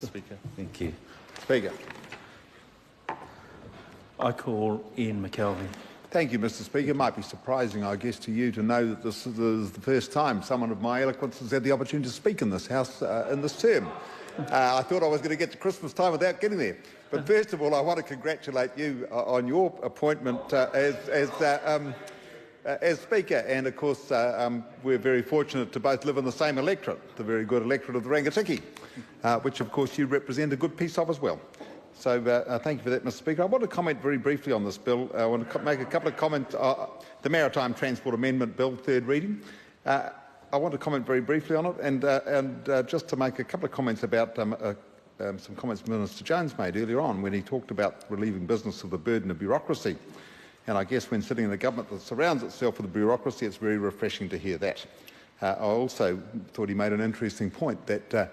Speaker. Thank you. Speaker. I call Ian McKelvie. Thank you, Mr. Speaker. It might be surprising, I guess, to you to know that this is the first time someone of my eloquence has had the opportunity to speak in this House in this term. I thought I was going to get to Christmas time without getting there. But first of all, I want to congratulate you on your appointment as Speaker. And, of course, we're very fortunate to both live in the same electorate, the very good electorate of the Rangitikei, which, of course, you represent a good piece of as well. So thank you for that, Mr. Speaker. I want to comment very briefly on this bill. I want to make a couple of comments. The Maritime Transport Amendment Bill, third reading. I want to comment very briefly on it and just to make a couple of comments about some comments Minister Jones made earlier on when he talked about relieving business of the burden of bureaucracy. And I guess when sitting in the government that surrounds itself with the bureaucracy, it's very refreshing to hear that. I also thought he made an interesting point that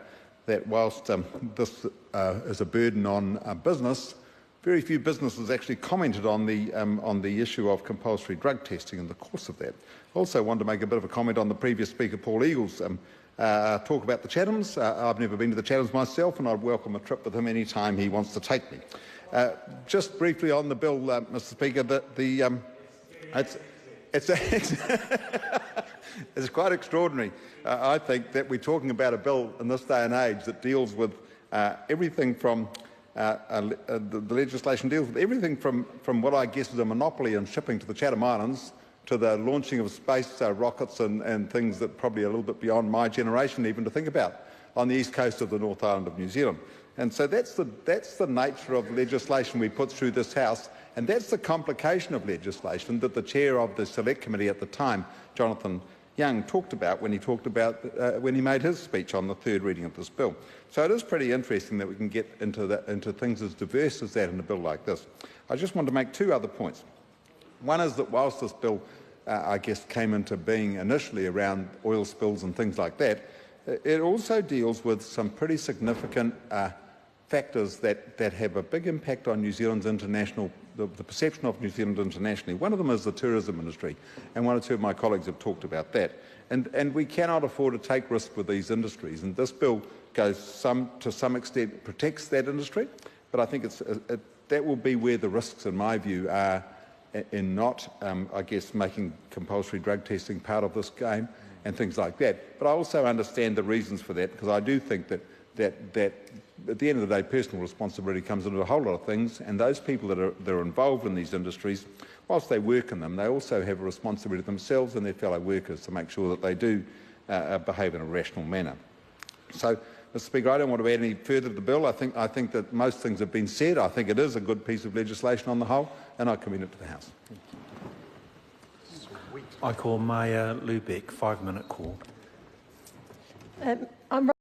whilst this is a burden on business, very few businesses actually commented on the issue of compulsory drug testing in the course of that. I also wanted to make a bit of a comment on the previous Speaker, Paul Eagle's talk about the Chathams. I've never been to the Chathams myself, and I'd welcome a trip with him any time he wants to take me. Just briefly on the bill, Mr. Speaker, it's quite extraordinary, I think, that we're talking about a bill in this day and age that deals with everything from the legislation deals with everything from what I guess is a monopoly in shipping to the Chatham Islands to the launching of space rockets and things that probably are a little bit beyond my generation even to think about on the east coast of the North Island of New Zealand. And so that's the nature of legislation we put through this House, and that's the complication of legislation that the chair of the Select Committee at the time, Jonathan Young, talked about when he made his speech on the third reading of this bill. So it is pretty interesting that we can get into things as diverse as that in a bill like this. I just want to make two other points. One is that whilst this bill, I guess, came into being initially around oil spills and things like that, it also deals with some pretty significant factors that have a big impact on New Zealand's international, the perception of New Zealand internationally. One of them is the tourism industry, and one or two of my colleagues have talked about that. And we cannot afford to take risks with these industries, and this bill goes to some extent protects that industry, but I think that will be where the risks, in my view, are in not, I guess, making compulsory drug testing part of this game and things like that. But I also understand the reasons for that, because I do think that at the end of the day, personal responsibility comes into a whole lot of things, and those people that are involved in these industries, whilst they work in them, they also have a responsibility to themselves and their fellow workers to make sure that they do behave in a rational manner. So, Mr. Speaker, I don't want to add any further to the bill. I think that most things have been said. I think it is a good piece of legislation on the whole, and I commend it to the House. I call Maya Lubeck, 5-minute call. I'm